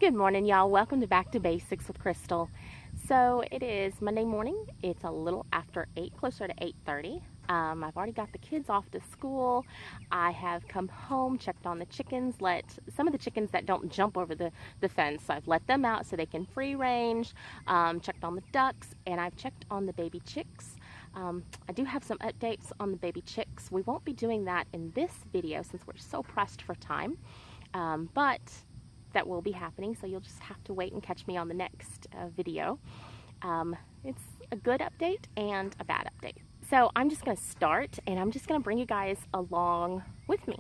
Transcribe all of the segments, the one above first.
Good morning, y'all. Welcome to Back to Basics with Krystal. So it is Monday morning. It's a little after 8, closer to 8:30. I've already got the kids off to school. I have come home, checked on the chickens, let some of the chickens that don't jump over the fence, so I've let them out so they can free range, checked on the ducks, and I've checked on the baby chicks. I do have some updates on the baby chicks. We won't be doing that in this video since we're so pressed for time, but that will be happening, so you'll just have to wait and catch me on the next video. It's a good update and a bad update. So I'm just going to start, and I'm just going to bring you guys along with me.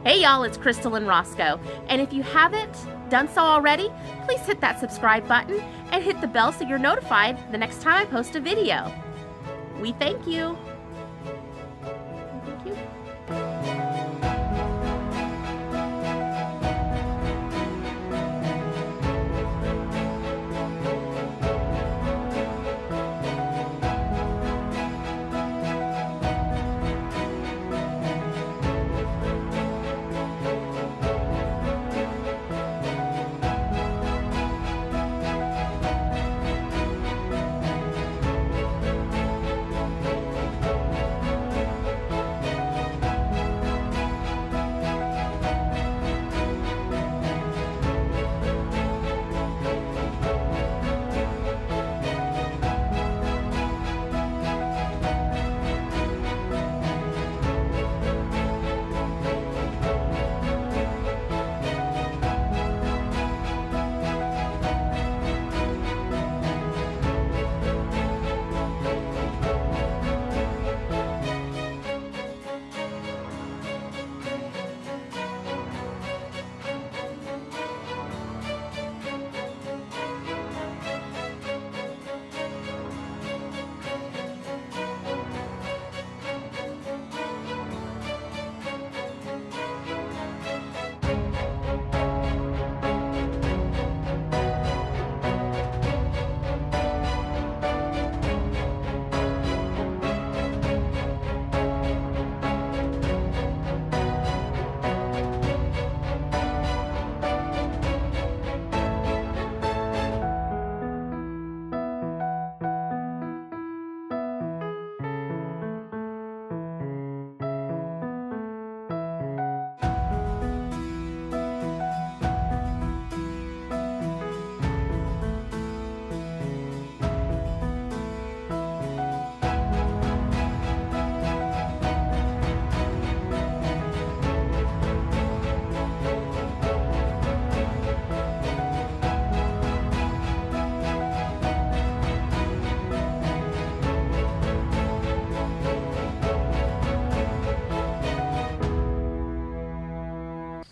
Hey y'all, it's Krystal and Roscoe, and if you haven't done so already, please hit that subscribe button and hit the bell so you're notified the next time I post a video. We thank you. Thank you.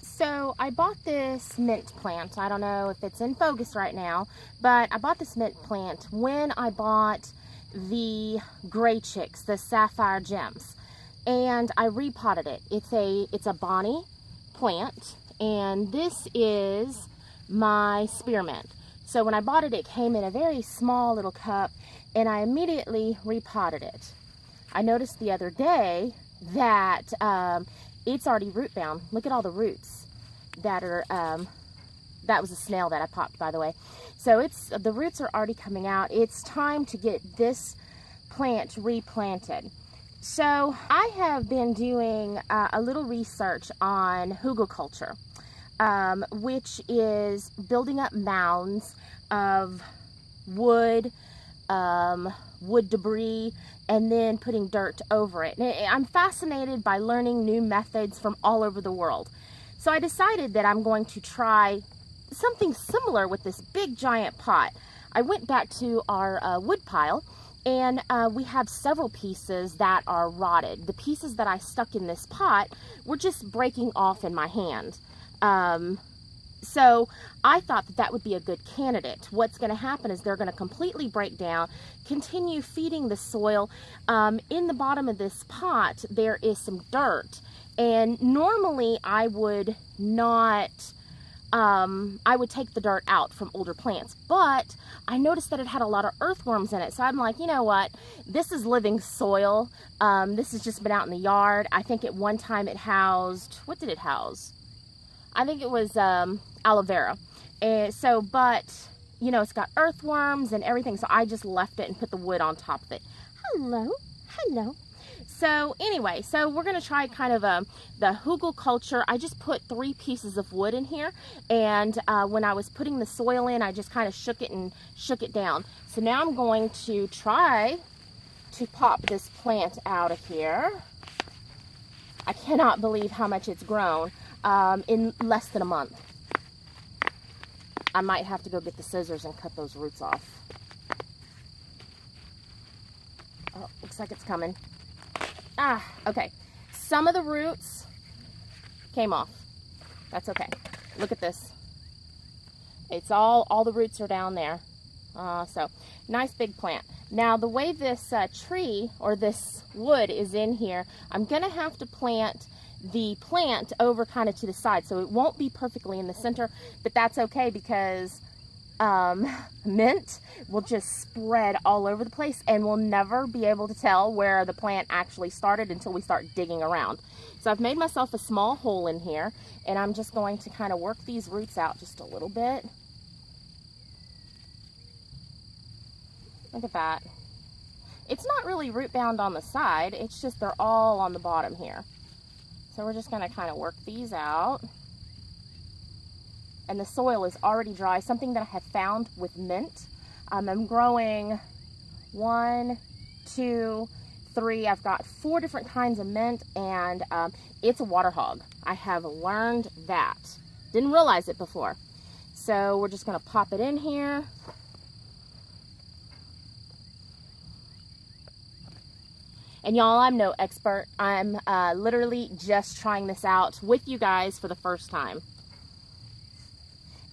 So I bought this mint plant. I don't know if it's in focus right now, but I bought this mint plant when I bought the gray chicks, the sapphire gems, and I repotted it. It's a Bonnie plant, and this is my spearmint. So when I bought it, it came in a very small little cup, and I immediately repotted it. I noticed the other day that it's already root bound. Look at all the roots that are, that was a snail that I popped, by the way. So the roots are already coming out. It's time to get this plant replanted. So I have been doing a little research on hugelkultur, which is building up mounds of wood, wood debris, and then putting dirt over it. And I'm fascinated by learning new methods from all over the world. So I decided that I'm going to try something similar with this big giant pot. I went back to our wood pile, and we have several pieces that are rotted. The pieces that I stuck in this pot were just breaking off in my hand. So I thought that that would be a good candidate. What's going to happen is they're going to completely break down, continue feeding the soil. In the bottom of this pot, there is some dirt. And normally I would not, I would take the dirt out from older plants, but I noticed that it had a lot of earthworms in it. So I'm like, you know what? This is living soil. This has just been out in the yard. I think at one time it housed, what did it house? I think it was aloe vera. And so, but, you know, it's got earthworms and everything. So I just left it and put the wood on top of it. Hello, hello. So anyway, so we're going to try kind of the hugelkultur. I just put 3 pieces of wood in here. And when I was putting the soil in, I just kind of shook it down. So now I'm going to try to pop this plant out of here. I cannot believe how much it's grown. In less than a month. I might have to go get the scissors and cut those roots off. Oh, looks like it's coming. Ah, okay. Some of the roots came off. That's okay. Look at this. It's all the roots are down there. So, nice big plant. Now, the way this tree or this wood is in here, I'm going to have to plant the plant over kind of to the side, so it won't be perfectly in the center, but that's okay because mint will just spread all over the place, and we'll never be able to tell where the plant actually started until we start digging around. So I've made myself a small hole in here, and I'm just going to kind of work these roots out just a little bit. Look at that. It's not really root bound on the side, it's just they're all on the bottom here. So we're just going to kind of work these out. And the soil is already dry, something that I have found with mint. I'm growing 1, 2, 3. I've got 4 different kinds of mint, and it's a water hog. I have learned that. Didn't realize it before. So we're just going to pop it in here. And y'all, I'm no expert. I'm literally just trying this out with you guys for the first time.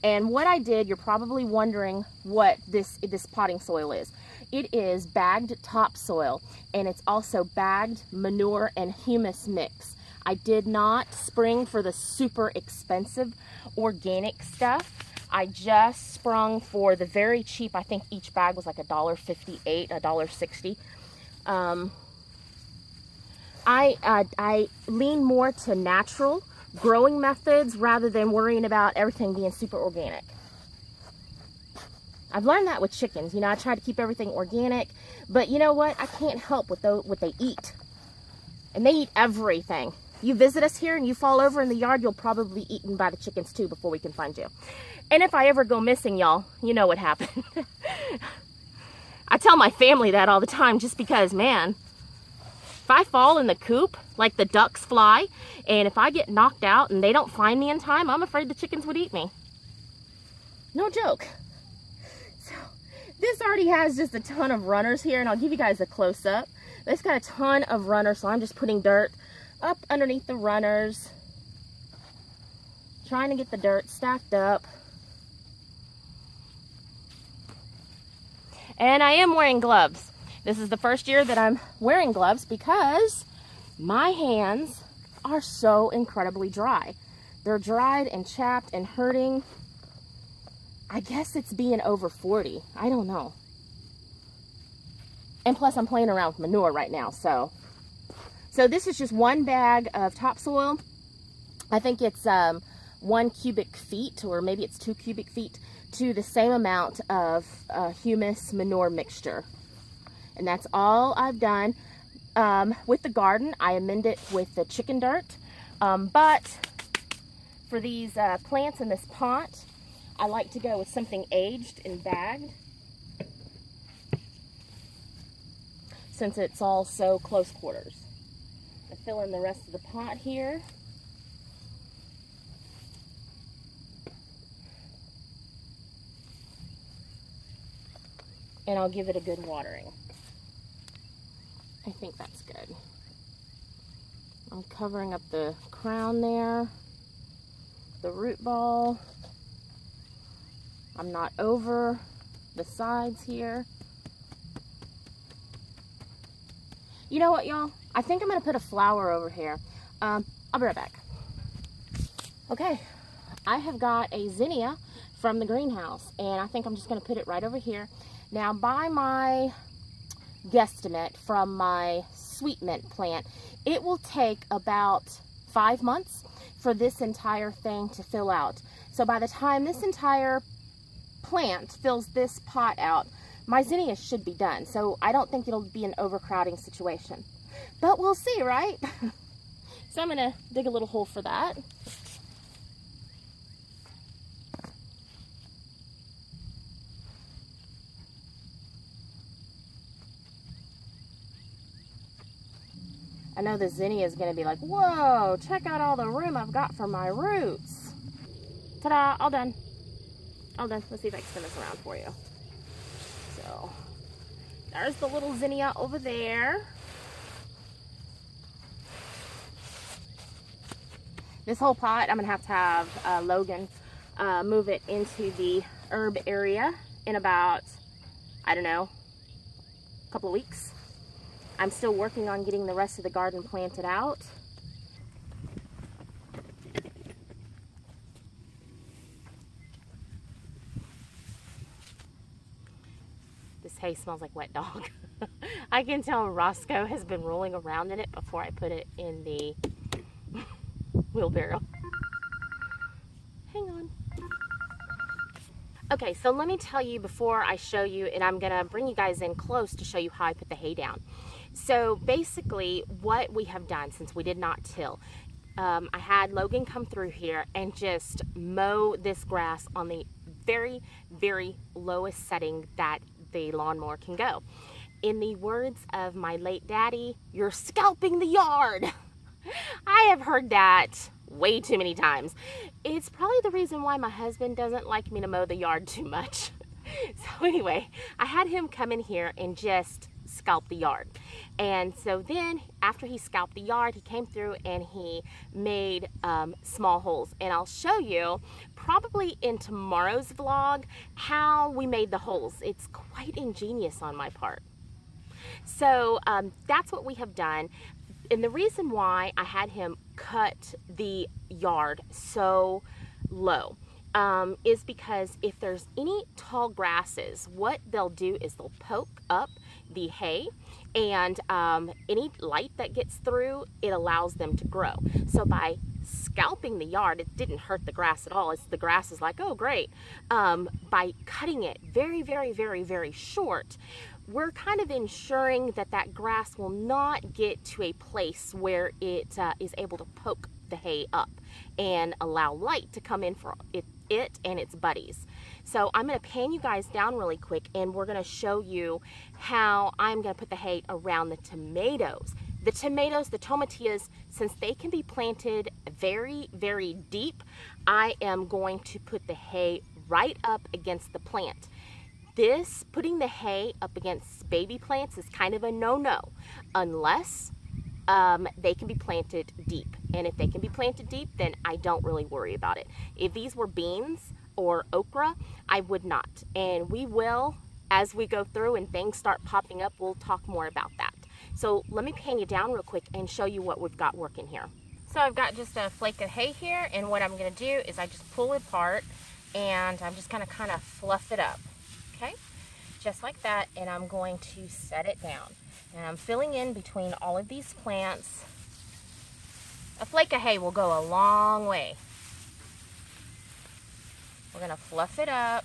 And what I did, you're probably wondering what this potting soil is. It is bagged topsoil, and it's also bagged manure and humus mix. I did not spring for the super expensive organic stuff. I just sprung for the very cheap. I think each bag was like $1.58, $1.60. I lean more to natural growing methods rather than worrying about everything being super organic. I've learned that with chickens. You know, I try to keep everything organic, but you know what? I can't help what they eat. And they eat everything. You visit us here and you fall over in the yard, you'll probably be eaten by the chickens too before we can find you. And if I ever go missing, y'all, you know what happened. I tell my family that all the time just because, man, if I fall in the coop, like the ducks fly, and if I get knocked out and they don't find me in time, I'm afraid the chickens would eat me. No joke. So, this already has just a ton of runners here, and I'll give you guys a close-up. It's got a ton of runners, so I'm just putting dirt up underneath the runners. Trying to get the dirt stacked up. And I am wearing gloves. This is the first year that I'm wearing gloves because my hands are so incredibly dry. They're dried and chapped and hurting. I guess it's being over 40. I don't know. And plus I'm playing around with manure right now. So this is just 1 bag of topsoil. I think it's 1 cubic feet, or maybe it's 2 cubic feet, to the same amount of humus manure mixture. And that's all I've done. With the garden, I amend it with the chicken dirt. But for these plants in this pot, I like to go with something aged and bagged, since it's all so close quarters. I fill in the rest of the pot here. and I'll give it a good watering. I think that's good. I'm covering up the crown there, the root ball. I'm not over the sides here. You know what, y'all? I think I'm gonna put a flower over here. I'll be right back. Okay, I have got a zinnia from the greenhouse, and I think I'm just gonna put it right over here. Now, by my guesstimate from my sweet mint plant, it will take about 5 months for this entire thing to fill out. So by the time this entire plant fills this pot out, my zinnia should be done. So I don't think it'll be an overcrowding situation, but we'll see, right? So I'm gonna dig a little hole for that. I know the zinnia is going to be like, whoa, check out all the room I've got for my roots. Ta-da, all done. All done. Let's see if I can spin this around for you. So, there's the little zinnia over there. This whole pot, I'm going to have Logan move it into the herb area in about, I don't know, a couple of weeks. I'm still working on getting the rest of the garden planted out. This hay smells like wet dog. I can tell Roscoe has been rolling around in it before I put it in the wheelbarrow. Hang on. Okay, so let me tell you before I show you, and I'm gonna bring you guys in close to show you how I put the hay down. So basically what we have done, since we did not till, I had Logan come through here and just mow this grass on the very, very lowest setting that the lawnmower can go. In the words of my late daddy, you're scalping the yard. I have heard that way too many times. It's probably the reason why my husband doesn't like me to mow the yard too much. So anyway, I had him come in here and just scalp the yard. And so then after he scalped the yard, he came through and he made small holes. And I'll show you probably in tomorrow's vlog how we made the holes. It's quite ingenious on my part. So that's what we have done. And the reason why I had him cut the yard so low is because if there's any tall grasses, what they'll do is they'll poke up the hay, and any light that gets through, it allows them to grow. So by scalping the yard, it didn't hurt the grass at all. It's the grass is like, oh great. By cutting it very, very, very, very short, we're kind of ensuring that that grass will not get to a place where it is able to poke the hay up and allow light to come in for it and its buddies. So I'm going to pan you guys down really quick, and we're going to show you how I'm going to put the hay around the tomatoes. The tomatoes, the tomatillas, since they can be planted very, very deep, I am going to put the hay right up against the plant. This, putting the hay up against baby plants, is kind of a no-no unless they can be planted deep. And if they can be planted deep, then I don't really worry about it. If these were beans or okra, I would not. And we will, as we go through and things start popping up, we'll talk more about that. So let me pan you down real quick and show you what we've got working here. So I've got just a flake of hay here, and what I'm going to do is I just pull it apart and I'm just going to kind of fluff it up. Okay, just like that, and I'm going to set it down. And I'm filling in between all of these plants. A flake of hay will go a long way. We're going to fluff it up.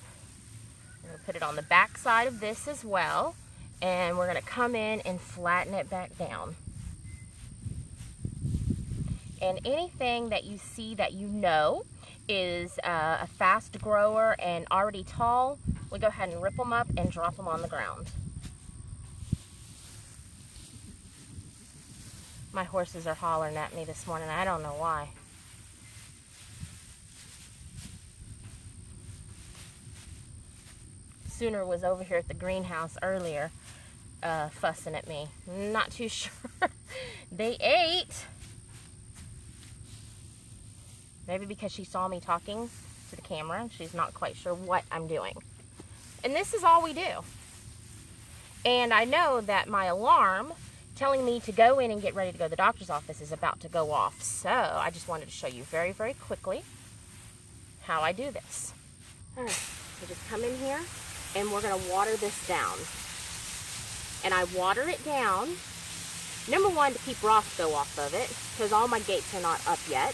We're going to put it on the back side of this as well. And we're going to come in and flatten it back down. And anything that you see that you know is a fast grower and already tall, we go ahead and rip them up and drop them on the ground. My horses are hollering at me this morning. I don't know why. sooner was over here at the greenhouse earlier fussing at me. Not too sure. They ate. Maybe because she saw me talking to the camera. She's not quite sure what I'm doing. And this is all we do. And I know that my alarm telling me to go in and get ready to go to the doctor's office is about to go off. So I just wanted to show you very, very quickly how I do this. All right, so just come in here and we're gonna water this down. And I water it down, number one, to keep Roscoe off of it, because all my gates are not up yet.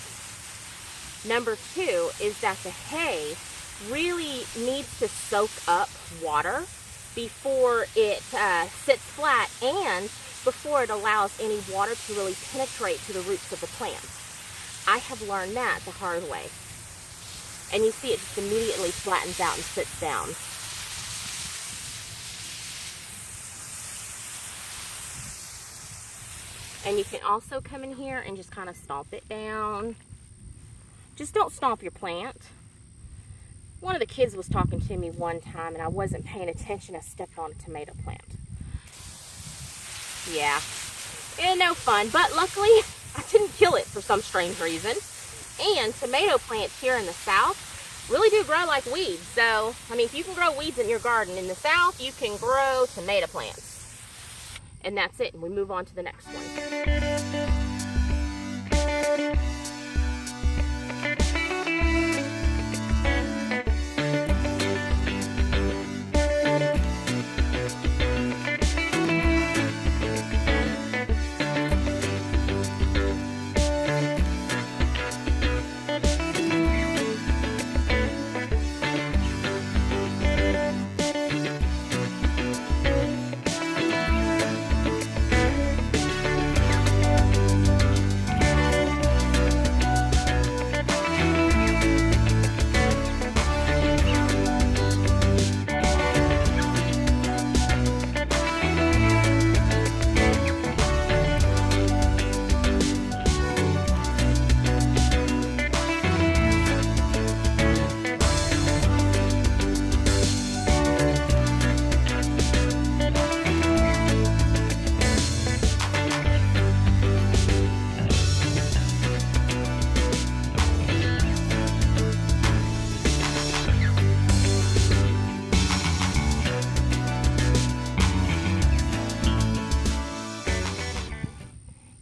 Number two is that the hay really needs to soak up water before it sits flat and before it allows any water to really penetrate to the roots of the plant. I have learned that the hard way. And you see it just immediately flattens out and sits down. And you can also come in here and just kind of stomp it down. Just don't stomp your plant. One of the kids was talking to me one time and I wasn't paying attention. I stepped on a tomato plant. Yeah, and no fun, but luckily I didn't kill it for some strange reason. And tomato plants here in the South really do grow like weeds. So, I mean, if you can grow weeds in your garden in the South, you can grow tomato plants. And that's it, and we move on to the next one.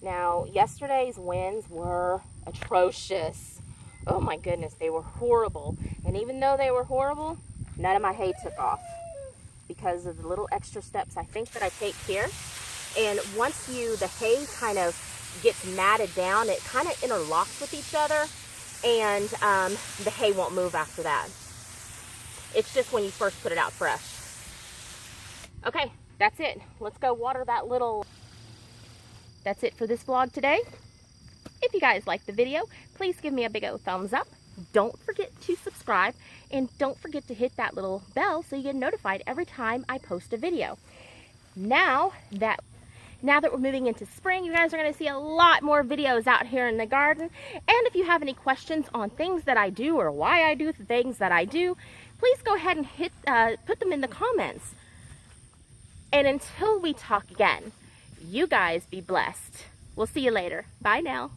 Now, yesterday's winds were atrocious. Oh my goodness, they were horrible. And even though they were horrible, none of my hay took off because of the little extra steps I think that I take here. And once the hay kind of gets matted down, it kind of interlocks with each other, and the hay won't move after that. It's just when you first put it out fresh. Okay, that's it. Let's go water that little... That's it for this vlog today. If you guys liked the video, please give me a big old thumbs up. Don't forget to subscribe, and don't forget to hit that little bell so you get notified every time I post a video. Now that we're moving into spring, you guys are going to see a lot more videos out here in the garden. And if you have any questions on things that I do or why I do the things that I do, please go ahead and put them in the comments. And until we talk again, you guys be blessed. We'll see you later. Bye now.